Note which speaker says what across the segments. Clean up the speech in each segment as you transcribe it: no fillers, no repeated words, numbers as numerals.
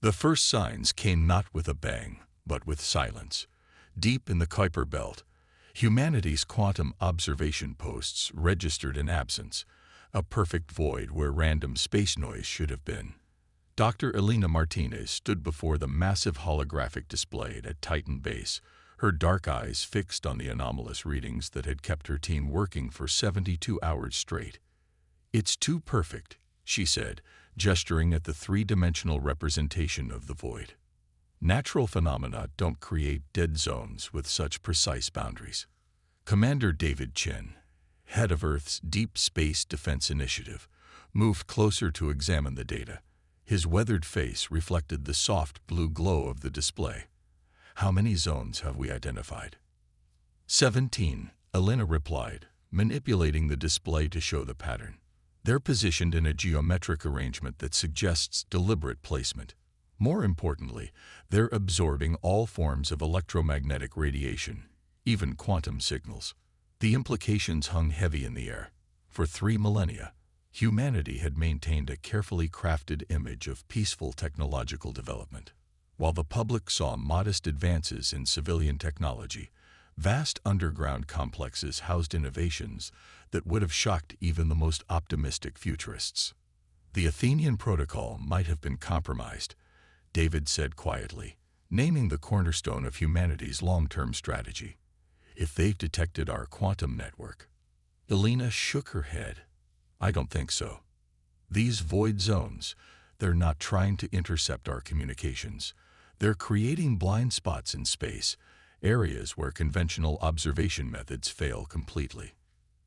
Speaker 1: The first signs came not with a bang, but with silence. Deep in the Kuiper Belt, humanity's quantum observation posts registered an absence, a perfect void where random space noise should have been. Dr. Elena Martinez stood before the massive holographic display at Titan Base, her dark eyes fixed on the anomalous readings that had kept her team working for 72 hours straight. "It's too perfect," she said, gesturing at the three-dimensional representation of the void. "Natural phenomena don't create dead zones with such precise boundaries." Commander David Chin, head of Earth's Deep Space Defense Initiative, moved closer to examine the data. His weathered face reflected the soft blue glow of the display. "How many zones have we identified?" 17, Elena replied, manipulating the display to show the pattern. "They're positioned in a geometric arrangement that suggests deliberate placement. More importantly, they're absorbing all forms of electromagnetic radiation, even quantum signals." The implications hung heavy in the air. For 3 millennia, humanity had maintained a carefully crafted image of peaceful technological development. While the public saw modest advances in civilian technology, vast underground complexes housed innovations that would have shocked even the most optimistic futurists. "The Athenian Protocol might have been compromised," David said quietly, naming the cornerstone of humanity's long-term strategy. "If they've detected our quantum network." Elena shook her head. "I don't think so. These void zones, they're not trying to intercept our communications. They're creating blind spots in space, areas where conventional observation methods fail completely."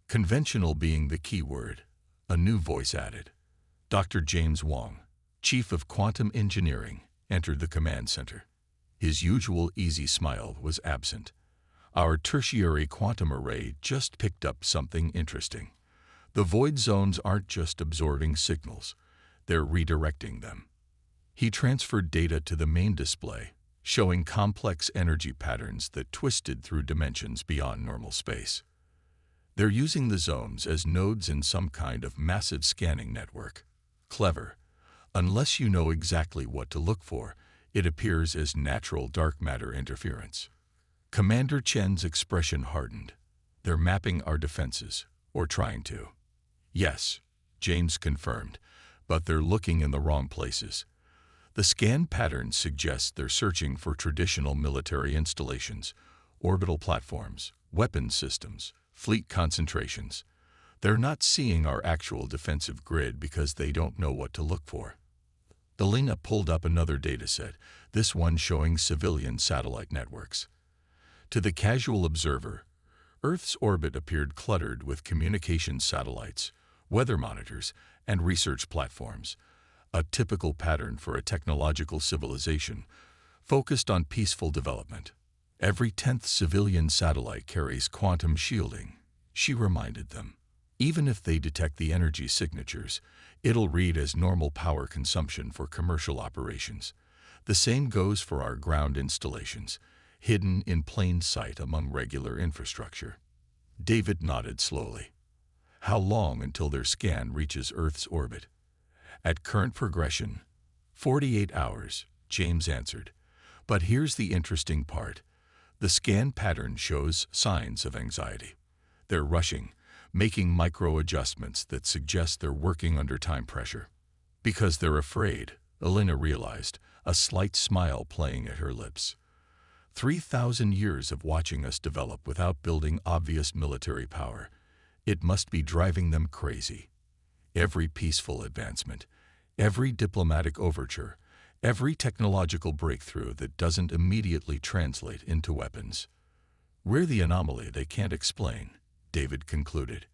Speaker 1: Conventional being the key word, a new voice added. Dr. James Wong, Chief of Quantum Engineering, entered the command center. His usual easy smile was absent. "Our tertiary quantum array just picked up something interesting. The void zones aren't just absorbing signals, they're redirecting them." He transferred data to the main display, showing complex energy patterns that twisted through dimensions beyond normal space. "They're using the zones as nodes in some kind of massive scanning network. Clever. Unless you know exactly what to look for, it appears as natural dark matter interference." Commander Chen's expression hardened. "They're mapping our defenses, or trying to." "Yes," James confirmed, "but they're looking in the wrong places. The scan patterns suggest they're searching for traditional military installations, orbital platforms, weapons systems, fleet concentrations. They're not seeing our actual defensive grid because they don't know what to look for." Elena pulled up another dataset, this one showing civilian satellite networks. To the casual observer, Earth's orbit appeared cluttered with communications satellites, weather monitors, and research platforms, a typical pattern for a technological civilization focused on peaceful development. "Every 10th civilian satellite carries quantum shielding," she reminded them. "Even if they detect the energy signatures, it'll read as normal power consumption for commercial operations. The same goes for our ground installations, hidden in plain sight among regular infrastructure." David nodded slowly. "How long until their scan reaches Earth's orbit?" "At current progression, 48 hours, James answered. "But here's the interesting part. The scan pattern shows signs of anxiety. They're rushing, making micro-adjustments that suggest they're working under time pressure." "Because they're afraid," Elena realized, a slight smile playing at her lips. 3,000 years of watching us develop without building obvious military power. It must be driving them crazy. Every peaceful advancement, every diplomatic overture, every technological breakthrough that doesn't immediately translate into weapons. "We're the anomaly they can't explain," David concluded.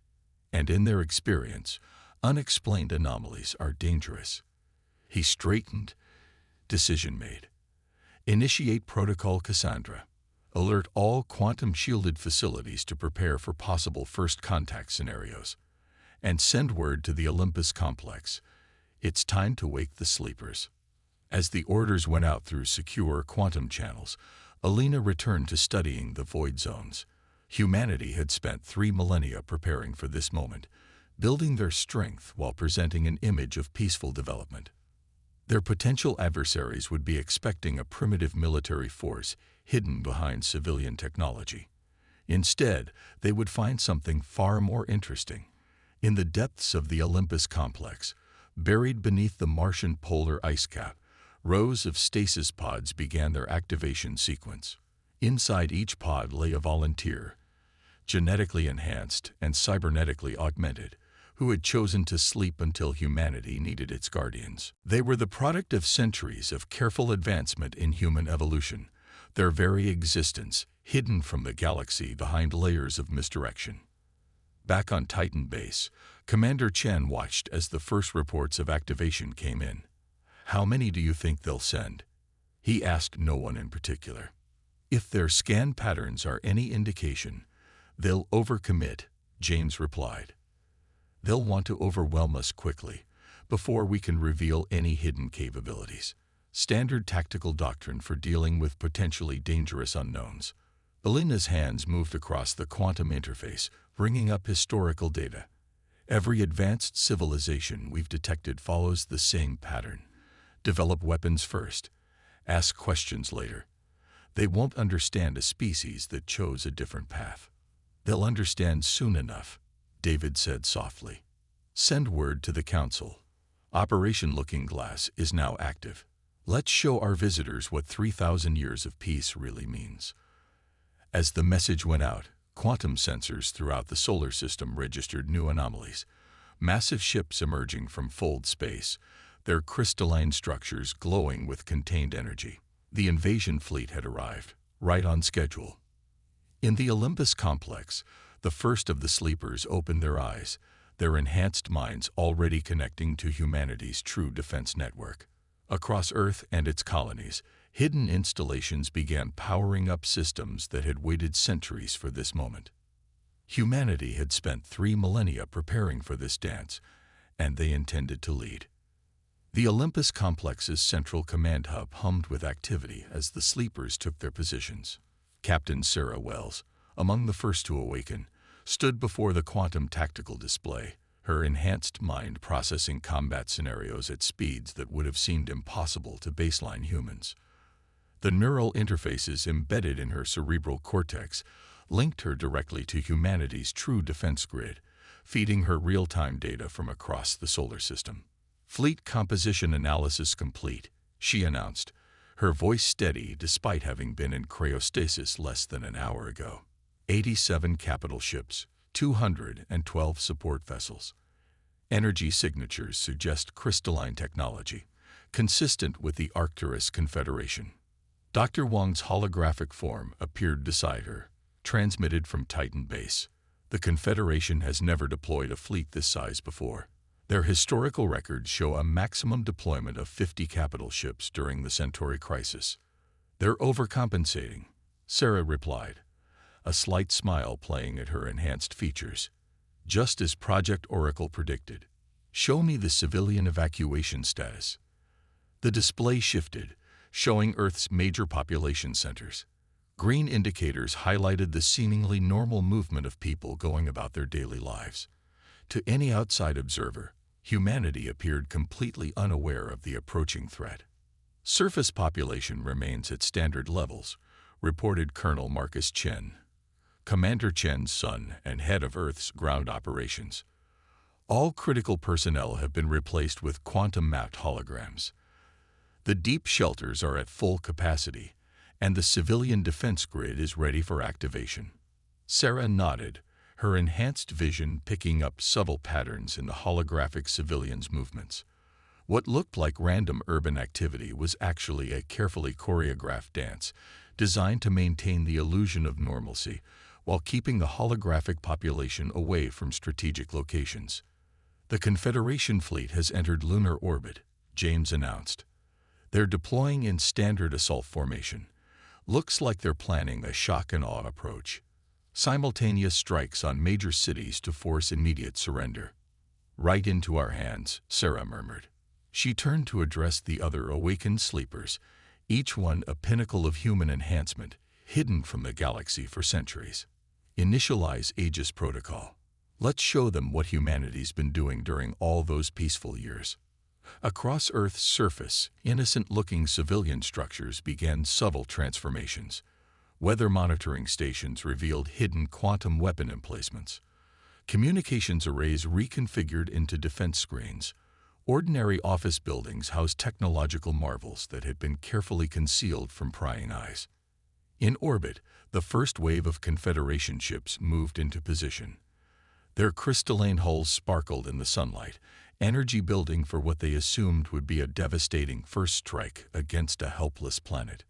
Speaker 1: "And in their experience, unexplained anomalies are dangerous." He straightened. Decision made. "Initiate Protocol Cassandra. Alert all quantum-shielded facilities to prepare for possible first contact scenarios. And send word to the Olympus complex. It's time to wake the sleepers." As the orders went out through secure quantum channels, Elena returned to studying the void zones. Humanity had spent 3 millennia preparing for this moment, building their strength while presenting an image of peaceful development. Their potential adversaries would be expecting a primitive military force hidden behind civilian technology. Instead, they would find something far more interesting. In the depths of the Olympus complex, buried beneath the Martian polar ice cap, rows of stasis pods began their activation sequence. Inside each pod lay a volunteer, genetically enhanced and cybernetically augmented, who had chosen to sleep until humanity needed its guardians. They were the product of centuries of careful advancement in human evolution, their very existence hidden from the galaxy behind layers of misdirection. Back on Titan Base, Commander Chen watched as the first reports of activation came in. "How many do you think they'll send?" He asked no one in particular. "If their scan patterns are any indication, they'll overcommit," James replied. "They'll want to overwhelm us quickly, before we can reveal any hidden capabilities. Standard tactical doctrine for dealing with potentially dangerous unknowns." Elena's hands moved across the quantum interface, bringing up historical data. "Every advanced civilization we've detected follows the same pattern. Develop weapons first, ask questions later. They won't understand a species that chose a different path." "They'll understand soon enough," David said softly. "Send word to the Council. Operation Looking Glass is now active. Let's show our visitors what 3,000 years of peace really means." As the message went out, quantum sensors throughout the solar system registered new anomalies. Massive ships emerging from fold space, their crystalline structures glowing with contained energy. The invasion fleet had arrived, right on schedule. In the Olympus complex, the first of the sleepers opened their eyes, their enhanced minds already connecting to humanity's true defense network. Across Earth and its colonies, hidden installations began powering up systems that had waited centuries for this moment. Humanity had spent 3 millennia preparing for this dance, and they intended to lead. The Olympus complex's central command hub hummed with activity as the sleepers took their positions. Captain Sarah Wells, among the first to awaken, stood before the quantum tactical display, her enhanced mind processing combat scenarios at speeds that would have seemed impossible to baseline humans. The neural interfaces embedded in her cerebral cortex linked her directly to humanity's true defense grid, feeding her real-time data from across the solar system. "Fleet composition analysis complete," she announced, her voice steady despite having been in cryostasis less than an hour ago. 87 capital ships, 212 support vessels. Energy signatures suggest crystalline technology, consistent with the Arcturus Confederation. Dr. Wang's holographic form appeared beside her, transmitted from Titan Base. The Confederation has never deployed a fleet this size before. Their historical records show a maximum deployment of 50 capital ships during the Centauri crisis. "They're overcompensating," Sarah replied, a slight smile playing at her enhanced features. "Just as Project Oracle predicted. Show me the civilian evacuation status." The display shifted, showing Earth's major population centers. Green indicators highlighted the seemingly normal movement of people going about their daily lives. To any outside observer, humanity appeared completely unaware of the approaching threat. "Surface population remains at standard levels," reported Colonel Marcus Chen, Commander Chen's son and head of Earth's ground operations. "All critical personnel have been replaced with quantum-mapped holograms. The deep shelters are at full capacity, and the civilian defense grid is ready for activation." Sarah nodded, her enhanced vision picking up subtle patterns in the holographic civilians' movements. What looked like random urban activity was actually a carefully choreographed dance, designed to maintain the illusion of normalcy while keeping the holographic population away from strategic locations. "The Confederation fleet has entered lunar orbit," James announced. "They're deploying in standard assault formation. Looks like they're planning a shock-and-awe approach. Simultaneous strikes on major cities to force immediate surrender." "Right into our hands," Sarah murmured. She turned to address the other awakened sleepers, each one a pinnacle of human enhancement, hidden from the galaxy for centuries. "Initialize Aegis Protocol. Let's show them what humanity's been doing during all those peaceful years." Across Earth's surface, innocent-looking civilian structures began subtle transformations. Weather monitoring stations revealed hidden quantum weapon emplacements. Communications arrays reconfigured into defense screens. Ordinary office buildings housed technological marvels that had been carefully concealed from prying eyes. In orbit, the first wave of Confederation ships moved into position. Their crystalline hulls sparkled in the sunlight, energy building for what they assumed would be a devastating first strike against a helpless planet.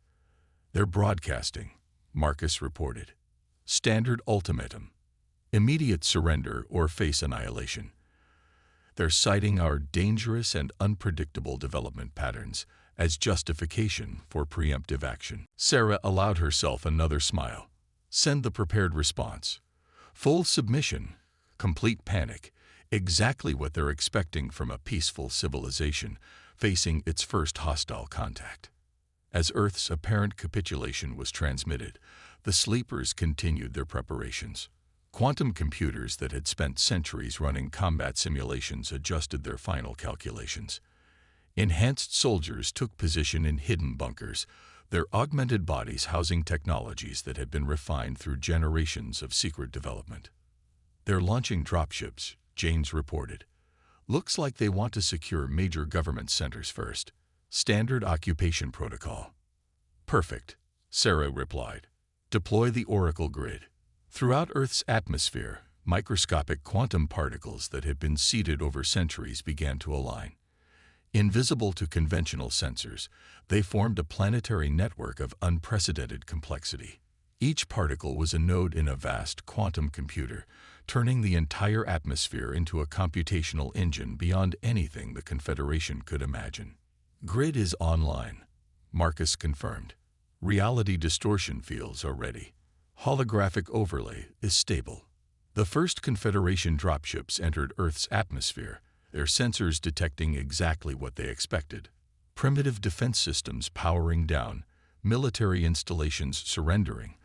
Speaker 1: "They're broadcasting," Marcus reported. "Standard ultimatum. Immediate surrender or face annihilation. They're citing our dangerous and unpredictable development patterns as justification for preemptive action." Sarah allowed herself another smile. "Send the prepared response. Full submission, complete panic, exactly what they're expecting from a peaceful civilization facing its first hostile contact." As Earth's apparent capitulation was transmitted, the sleepers continued their preparations. Quantum computers that had spent centuries running combat simulations adjusted their final calculations. Enhanced soldiers took position in hidden bunkers, their augmented bodies housing technologies that had been refined through generations of secret development. "They're launching dropships," Janes reported. "Looks like they want to secure major government centers first. Standard occupation protocol." "Perfect," Sarah replied. "Deploy the Oracle grid." Throughout Earth's atmosphere, microscopic quantum particles that had been seeded over centuries began to align. Invisible to conventional sensors, they formed a planetary network of unprecedented complexity. Each particle was a node in a vast quantum computer, turning the entire atmosphere into a computational engine beyond anything the Confederation could imagine. "Grid is online," Marcus confirmed. "Reality distortion fields are ready. Holographic overlay is stable." The first Confederation dropships entered Earth's atmosphere, their sensors detecting exactly what they expected. Primitive defense systems powering down, military installations surrendering,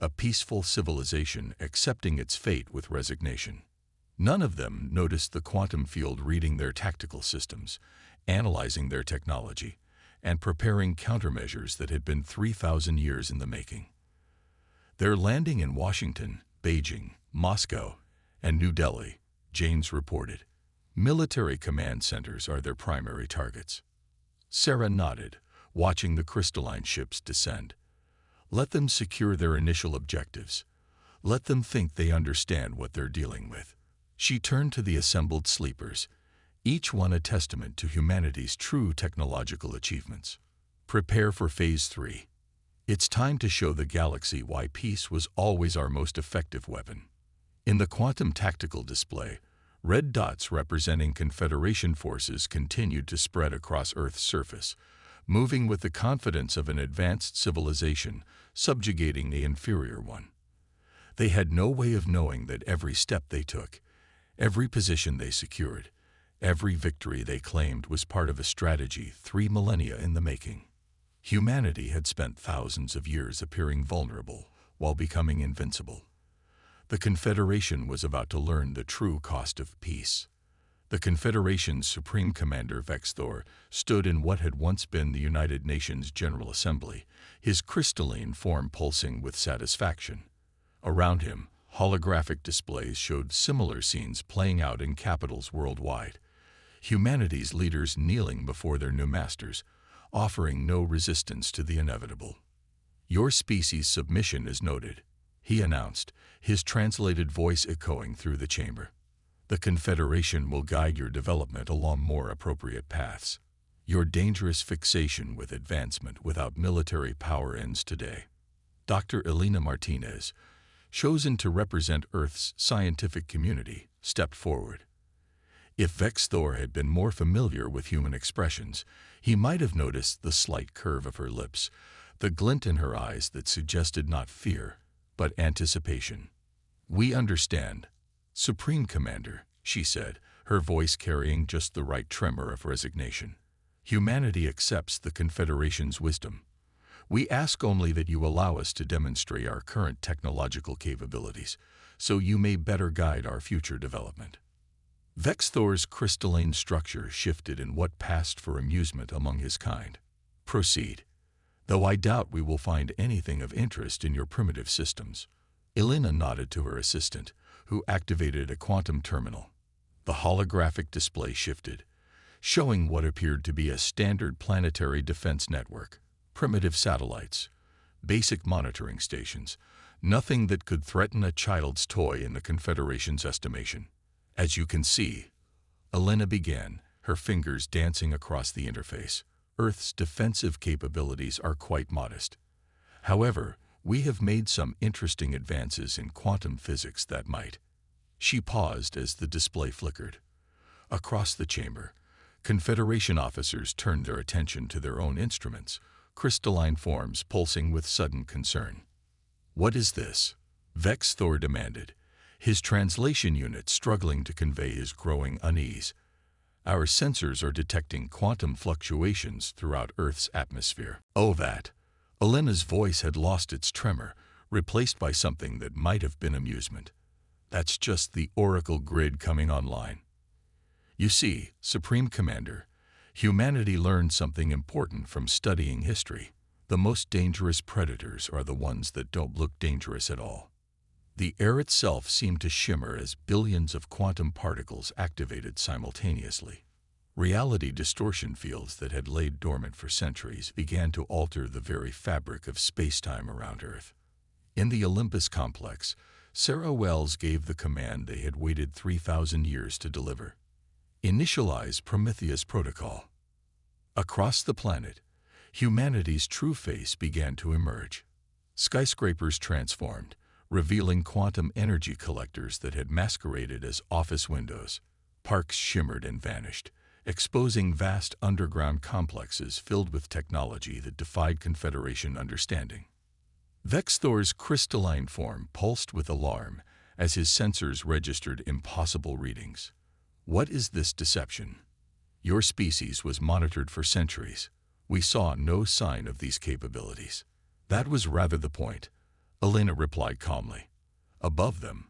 Speaker 1: a peaceful civilization accepting its fate with resignation. None of them noticed the quantum field reading their tactical systems, analyzing their technology, and preparing countermeasures that had been 3,000 years in the making. "They're landing in Washington, Beijing, Moscow, and New Delhi," Janes reported. "Military command centers are their primary targets." Sarah nodded, watching the crystalline ships descend. "Let them secure their initial objectives. Let them think they understand what they're dealing with." She turned to the assembled sleepers, each one a testament to humanity's true technological achievements. "Prepare for Phase 3. It's time to show the galaxy why peace was always our most effective weapon." In the quantum tactical display, red dots representing Confederation forces continued to spread across Earth's surface, moving with the confidence of an advanced civilization, subjugating the inferior one. They had no way of knowing that every step they took, every position they secured, every victory they claimed was part of a strategy 3 millennia in the making. Humanity had spent thousands of years appearing vulnerable while becoming invincible. The Confederation was about to learn the true cost of peace. The Confederation's Supreme Commander Vexthor stood in what had once been the United Nations General Assembly, his crystalline form pulsing with satisfaction. Around him, holographic displays showed similar scenes playing out in capitals worldwide. Humanity's leaders kneeling before their new masters, offering no resistance to the inevitable. "Your species' submission is noted," he announced, his translated voice echoing through the chamber. "The Confederation will guide your development along more appropriate paths. Your dangerous fixation with advancement without military power ends today." Dr. Elena Martinez, chosen to represent Earth's scientific community, stepped forward. If Vexthor had been more familiar with human expressions, he might have noticed the slight curve of her lips, the glint in her eyes that suggested not fear, but anticipation. "We understand, Supreme Commander," she said, her voice carrying just the right tremor of resignation. "Humanity accepts the Confederation's wisdom. We ask only that you allow us to demonstrate our current technological capabilities, so you may better guide our future development." Vexthor's crystalline structure shifted in what passed for amusement among his kind. Proceed. Though I doubt we will find anything of interest in your primitive systems. Elena nodded to her assistant, who activated a quantum terminal. The holographic display shifted, showing what appeared to be a standard planetary defense network, primitive satellites, basic monitoring stations, nothing that could threaten a child's toy in the Confederation's estimation. As you can see, Elena began, her fingers dancing across the interface. Earth's defensive capabilities are quite modest. However, we have made some interesting advances in quantum physics that might. She paused as the display flickered. Across the chamber, Confederation officers turned their attention to their own instruments, crystalline forms pulsing with sudden concern. What is this? Vexthor demanded, his translation unit struggling to convey his growing unease. Our sensors are detecting quantum fluctuations throughout Earth's atmosphere. Oh, that. Elena's voice had lost its tremor, replaced by something that might have been amusement. That's just the Oracle grid coming online. You see, Supreme Commander, humanity learned something important from studying history. The most dangerous predators are the ones that don't look dangerous at all. The air itself seemed to shimmer as billions of quantum particles activated simultaneously. Reality distortion fields that had laid dormant for centuries began to alter the very fabric of space-time around Earth. In the Olympus complex, Sarah Wells gave the command they had waited 3,000 years to deliver. Initialize Prometheus Protocol. Across the planet, humanity's true face began to emerge. Skyscrapers transformed, revealing quantum energy collectors that had masqueraded as office windows. Parks shimmered and vanished, exposing vast underground complexes filled with technology that defied Confederation understanding. Vexthor's crystalline form pulsed with alarm as his sensors registered impossible readings. What is this deception? Your species was monitored for centuries. We saw no sign of these capabilities. That was rather the point, Elena replied calmly. Above them,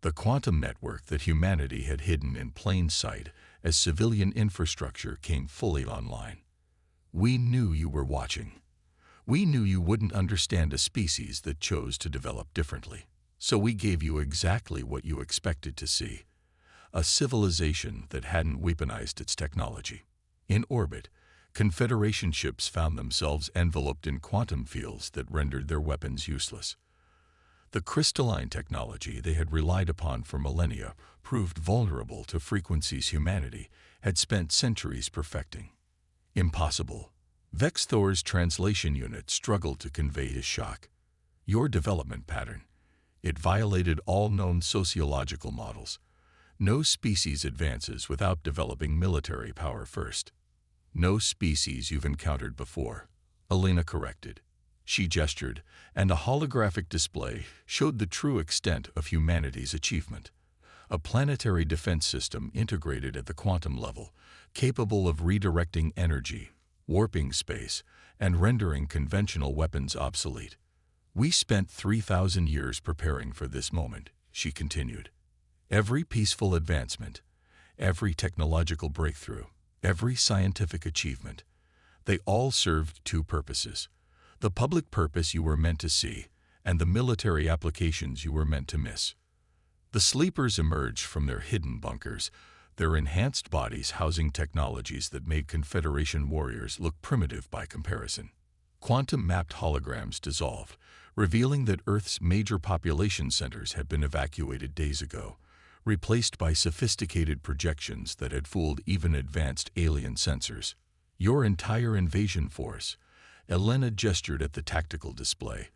Speaker 1: the quantum network that humanity had hidden in plain sight as civilian infrastructure came fully online. We knew you were watching. We knew you wouldn't understand a species that chose to develop differently. So we gave you exactly what you expected to see. A civilization that hadn't weaponized its technology. In orbit, Confederation ships found themselves enveloped in quantum fields that rendered their weapons useless. The crystalline technology they had relied upon for millennia proved vulnerable to frequencies humanity had spent centuries perfecting. Impossible. Vexthor's translation unit struggled to convey his shock. Your development pattern. It violated all known sociological models. No species advances without developing military power first. No species you've encountered before, Elena corrected. She gestured, and a holographic display showed the true extent of humanity's achievement. A planetary defense system integrated at the quantum level, capable of redirecting energy, warping space, and rendering conventional weapons obsolete. We spent 3,000 years preparing for this moment, she continued. Every peaceful advancement, every technological breakthrough, every scientific achievement, they all served two purposes. The public purpose you were meant to see, and the military applications you were meant to miss. The sleepers emerged from their hidden bunkers, their enhanced bodies housing technologies that made Confederation warriors look primitive by comparison. Quantum-mapped holograms dissolved, revealing that Earth's major population centers had been evacuated days ago, replaced by sophisticated projections that had fooled even advanced alien sensors. Your entire invasion force, Elena gestured at the tactical display,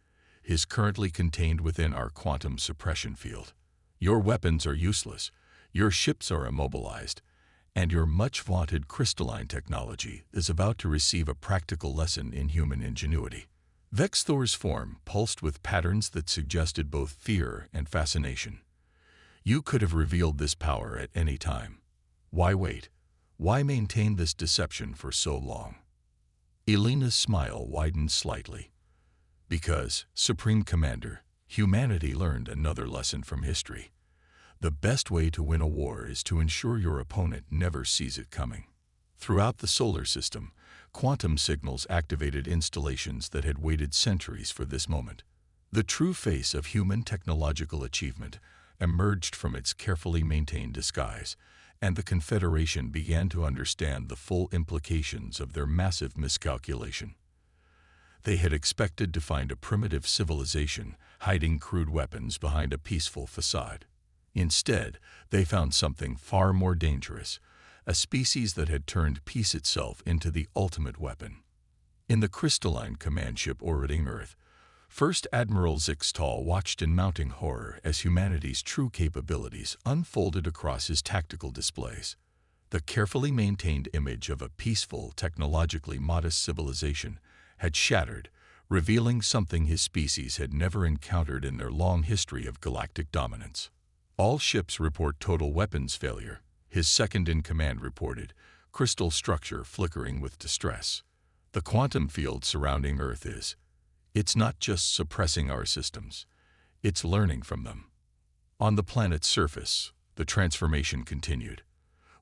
Speaker 1: is currently contained within our quantum suppression field. Your weapons are useless, your ships are immobilized, and your much-vaunted crystalline technology is about to receive a practical lesson in human ingenuity. Vexthor's form pulsed with patterns that suggested both fear and fascination. You could have revealed this power at any time. Why wait? Why maintain this deception for so long? Elena's smile widened slightly. Because, Supreme Commander, humanity learned another lesson from history. The best way to win a war is to ensure your opponent never sees it coming. Throughout the solar system, quantum signals activated installations that had waited centuries for this moment. The true face of human technological achievement emerged from its carefully maintained disguise, and the Confederation began to understand the full implications of their massive miscalculation. They had expected to find a primitive civilization hiding crude weapons behind a peaceful facade. Instead, they found something far more dangerous, a species that had turned peace itself into the ultimate weapon. In the crystalline command ship orbiting Earth, First Admiral Zixtal watched in mounting horror as humanity's true capabilities unfolded across his tactical displays. The carefully maintained image of a peaceful, technologically modest civilization had shattered, revealing something his species had never encountered in their long history of galactic dominance. All ships report total weapons failure, his second-in-command reported, crystal structure flickering with distress. The quantum field surrounding Earth it's not just suppressing our systems, it's learning from them. On the planet's surface, the transformation continued.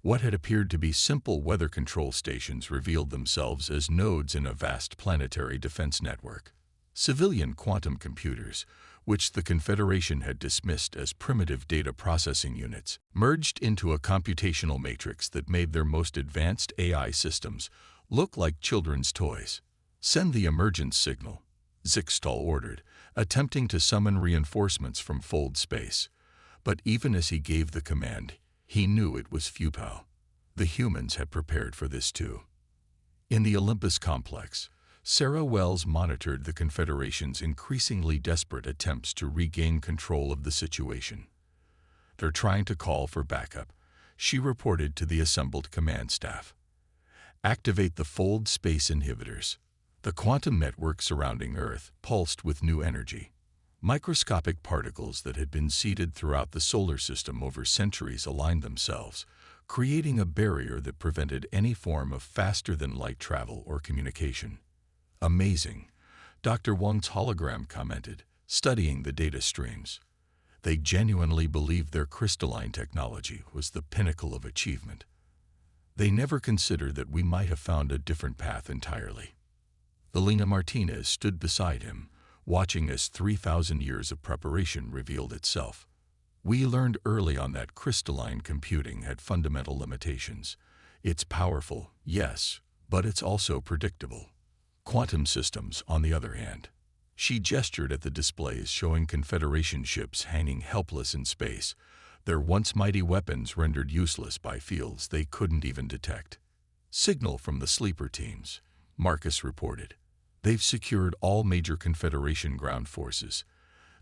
Speaker 1: What had appeared to be simple weather control stations revealed themselves as nodes in a vast planetary defense network. Civilian quantum computers, which the Confederation had dismissed as primitive data processing units, merged into a computational matrix that made their most advanced AI systems look like children's toys. Send the emergence signal, Zixtal ordered, attempting to summon reinforcements from Fold space. But even as he gave the command, he knew it was futile. The humans had prepared for this too. In the Olympus complex, Sarah Wells monitored the Confederation's increasingly desperate attempts to regain control of the situation. "They're trying to call for backup," she reported to the assembled command staff. "Activate the Fold space inhibitors." The quantum network surrounding Earth pulsed with new energy. Microscopic particles that had been seeded throughout the solar system over centuries aligned themselves, creating a barrier that prevented any form of faster-than-light travel or communication. "Amazing," Dr. Wang's hologram commented, studying the data streams. They genuinely believed their crystalline technology was the pinnacle of achievement. They never considered that we might have found a different path entirely. Elena Martinez stood beside him, watching as 3,000 years of preparation revealed itself. "We learned early on that crystalline computing had fundamental limitations. It's powerful, yes, but it's also predictable. Quantum systems, on the other hand." She gestured at the displays showing Confederation ships hanging helpless in space, their once mighty weapons rendered useless by fields they couldn't even detect. "Signal from the sleeper teams," Marcus reported. "They've secured all major Confederation ground forces.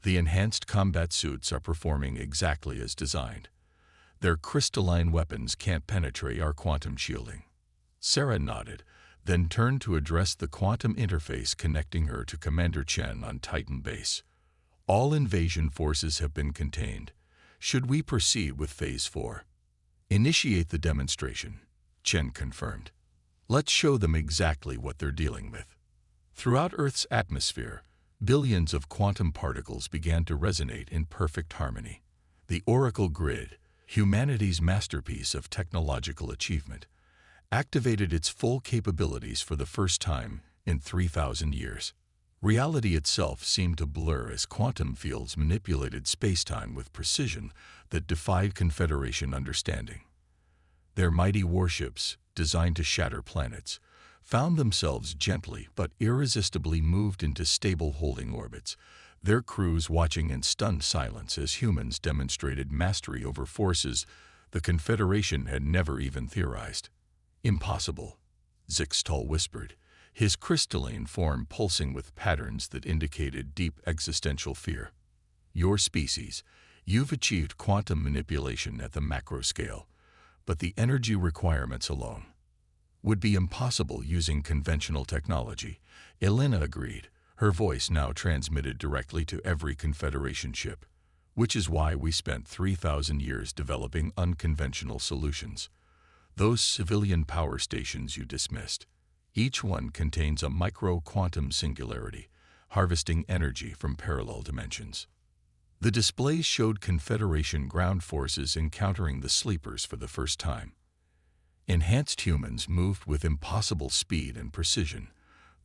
Speaker 1: The enhanced combat suits are performing exactly as designed. Their crystalline weapons can't penetrate our quantum shielding." Sarah nodded, then turned to address the quantum interface connecting her to Commander Chen on Titan Base. "All invasion forces have been contained. Should we proceed with Phase 4? "Initiate the demonstration," Chen confirmed. "Let's show them exactly what they're dealing with." Throughout Earth's atmosphere, billions of quantum particles began to resonate in perfect harmony. The Oracle Grid, humanity's masterpiece of technological achievement, activated its full capabilities for the first time in 3,000 years. Reality itself seemed to blur as quantum fields manipulated spacetime with precision that defied Confederation understanding. Their mighty warships, designed to shatter planets, found themselves gently but irresistibly moved into stable holding orbits, their crews watching in stunned silence as humans demonstrated mastery over forces the Confederation had never even theorized. "Impossible," Zixtal whispered, his crystalline form pulsing with patterns that indicated deep existential fear. "Your species, you've achieved quantum manipulation at the macro scale, but the energy requirements alone would be impossible using conventional technology," Elena agreed, her voice now transmitted directly to every Confederation ship. "Which is why we spent 3,000 years developing unconventional solutions. Those civilian power stations you dismissed, each one contains a micro-quantum singularity, harvesting energy from parallel dimensions. The displays showed Confederation ground forces encountering the sleepers for the first time. Enhanced humans moved with impossible speed and precision,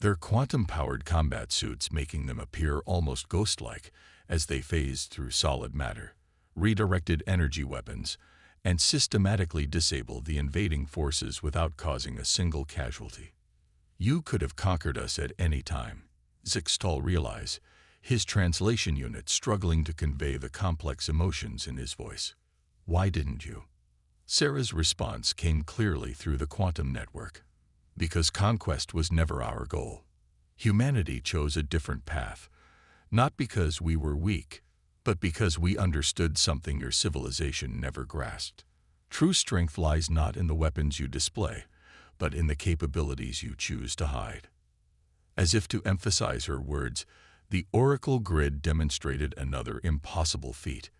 Speaker 1: their quantum-powered combat suits making them appear almost ghost-like as they phased through solid matter, redirected energy weapons, and systematically disabled the invading forces without causing a single casualty. "You could have conquered us at any time," Zixtal realized, his translation unit struggling to convey the complex emotions in his voice. "Why didn't you?" Sarah's response came clearly through the quantum network. "Because conquest was never our goal. Humanity chose a different path, not because we were weak, but because we understood something your civilization never grasped. True strength lies not in the weapons you display, but in the capabilities you choose to hide." As if to emphasize her words, the Oracle grid demonstrated another impossible feat.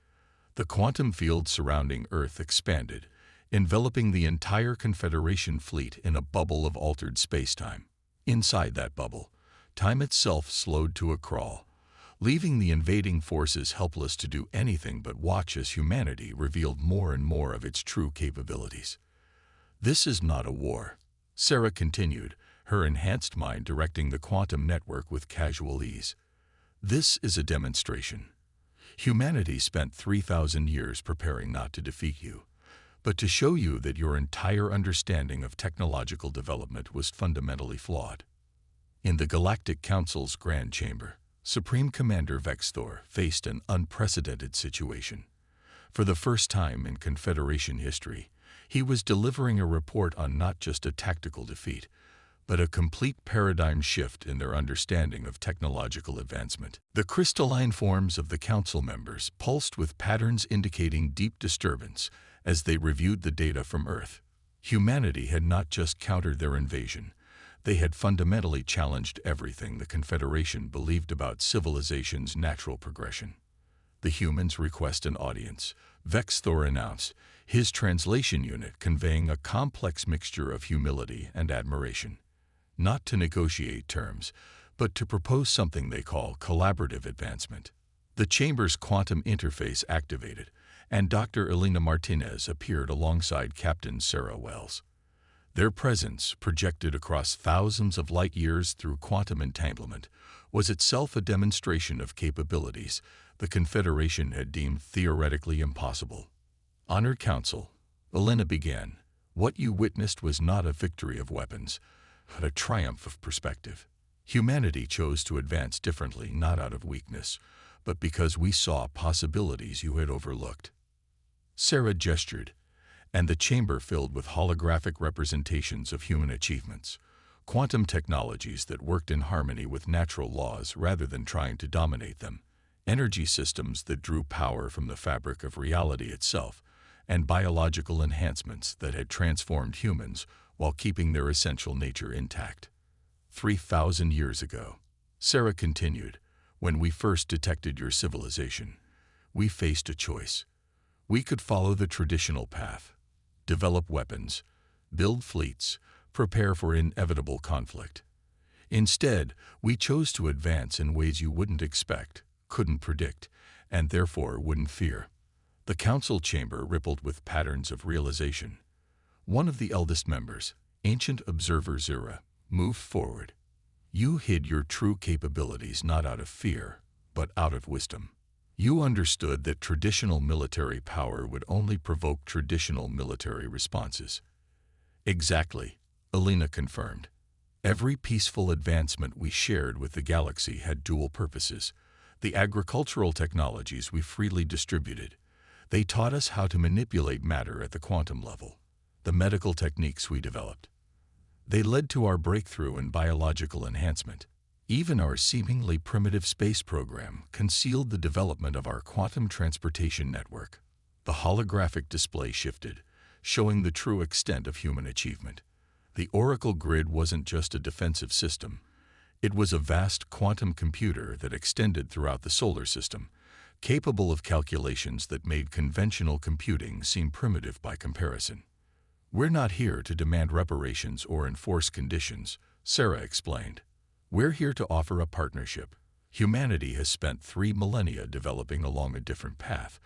Speaker 1: The quantum field surrounding Earth expanded, enveloping the entire Confederation fleet in a bubble of altered spacetime. Inside that bubble, time itself slowed to a crawl, leaving the invading forces helpless to do anything but watch as humanity revealed more and more of its true capabilities. "This is not a war," Sarah continued, her enhanced mind directing the quantum network with casual ease. "This is a demonstration. Humanity spent 3,000 years preparing not to defeat you, but to show you that your entire understanding of technological development was fundamentally flawed." In the Galactic Council's Grand Chamber, Supreme Commander Vexthor faced an unprecedented situation. For the first time in Confederation history, he was delivering a report on not just a tactical defeat, but a complete paradigm shift in their understanding of technological advancement. The crystalline forms of the council members pulsed with patterns indicating deep disturbance as they reviewed the data from Earth. Humanity had not just countered their invasion, they had fundamentally challenged everything the Confederation believed about civilization's natural progression. "The humans request an audience," Vexthor announced, his translation unit conveying a complex mixture of humility and admiration. "Not to negotiate terms, but to propose something they call collaborative advancement." The chamber's quantum interface activated, and Dr. Elena Martinez appeared alongside Captain Sarah Wells. Their presence, projected across thousands of light-years through quantum entanglement, was itself a demonstration of capabilities the Confederation had deemed theoretically impossible. "Honored Council," Elena began, "what you witnessed was not a victory of weapons, but a triumph of perspective. Humanity chose to advance differently not out of weakness, but because we saw possibilities you had overlooked." Sarah gestured, and the chamber filled with holographic representations of human achievements, quantum technologies that worked in harmony with natural laws rather than trying to dominate them, energy systems that drew power from the fabric of reality itself, and biological enhancements that had transformed humans while keeping their essential nature intact. 3,000 years ago," Sarah continued, "when we first detected your civilization, we faced a choice. We could follow the traditional path, develop weapons, build fleets, prepare for inevitable conflict. Instead, we chose to advance in ways you wouldn't expect, couldn't predict, and therefore wouldn't fear." The council chamber rippled with patterns of realization. One of the eldest members, Ancient Observer Zura, moved forward. "You hid your true capabilities not out of fear, but out of wisdom. You understood that traditional military power would only provoke traditional military responses." "Exactly," Elena confirmed. "Every peaceful advancement we shared with the galaxy had dual purposes. The agricultural technologies we freely distributed. They taught us how to manipulate matter at the quantum level. The medical techniques we developed. They led to our breakthrough in biological enhancement. Even our seemingly primitive space program concealed the development of our quantum transportation network." The holographic display shifted, showing the true extent of human achievement. The Oracle grid wasn't just a defensive system. It was a vast quantum computer that extended throughout the solar system, capable of calculations that made conventional computing seem primitive by comparison. "We're not here to demand reparations or enforce conditions," Sarah explained. "We're here to offer a partnership. Humanity has spent 3 millennia developing along a different path,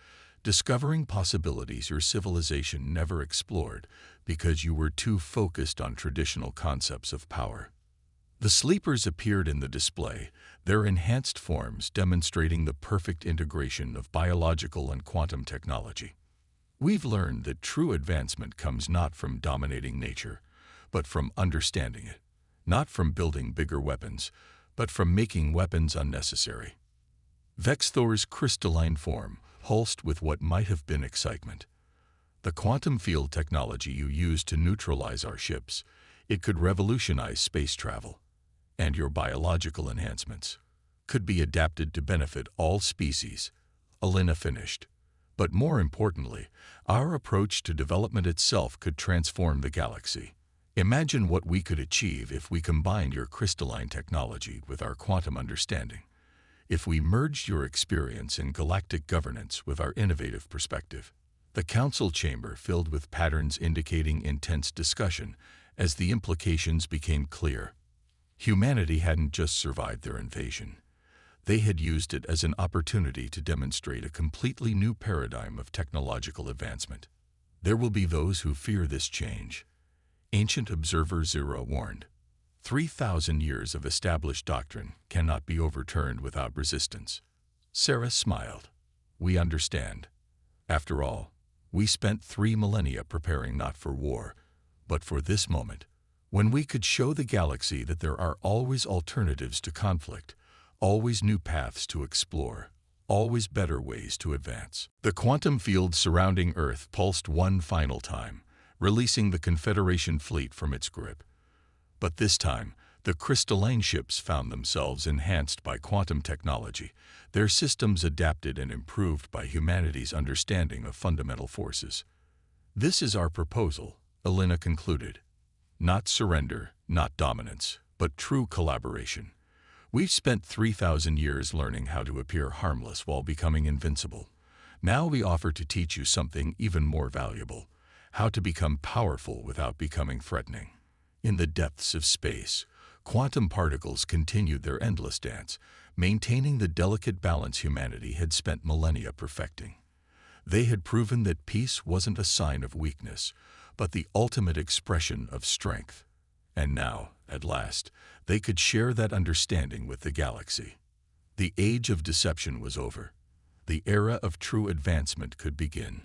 Speaker 1: discovering possibilities your civilization never explored because you were too focused on traditional concepts of power. The sleepers appeared in the display, their enhanced forms demonstrating the perfect integration of biological and quantum technology. We've learned that true advancement comes not from dominating nature, but from understanding it, not from building bigger weapons, but from making weapons unnecessary. Vexthor's crystalline form pulsed with what might have been excitement. The quantum field technology you used to neutralize our ships, it could revolutionize space travel. And your biological enhancements could be adapted to benefit all species, Alina finished. But more importantly, our approach to development itself could transform the galaxy. Imagine what we could achieve if we combined your crystalline technology with our quantum understanding. If we merged your experience in galactic governance with our innovative perspective. The council chamber filled with patterns indicating intense discussion as the implications became clear. Humanity hadn't just survived their invasion. They had used it as an opportunity to demonstrate a completely new paradigm of technological advancement. There will be those who fear this change. Ancient Observer Zero warned. 3,000 years of established doctrine cannot be overturned without resistance. Sarah smiled. We understand. After all, we spent 3 millennia preparing not for war, but for this moment, when we could show the galaxy that there are always alternatives to conflict, always new paths to explore, always better ways to advance. The quantum field surrounding Earth pulsed one final time, releasing the Confederation fleet from its grip. But this time, the crystalline ships found themselves enhanced by quantum technology, their systems adapted and improved by humanity's understanding of fundamental forces. This is our proposal, Alina concluded. Not surrender, not dominance, but true collaboration. We've spent 3,000 years learning how to appear harmless while becoming invincible. Now we offer to teach you something even more valuable, how to become powerful without becoming threatening. In the depths of space, quantum particles continued their endless dance, maintaining the delicate balance humanity had spent millennia perfecting. They had proven that peace wasn't a sign of weakness, but the ultimate expression of strength. And now, at last, they could share that understanding with the galaxy. The age of deception was over. The era of true advancement could begin.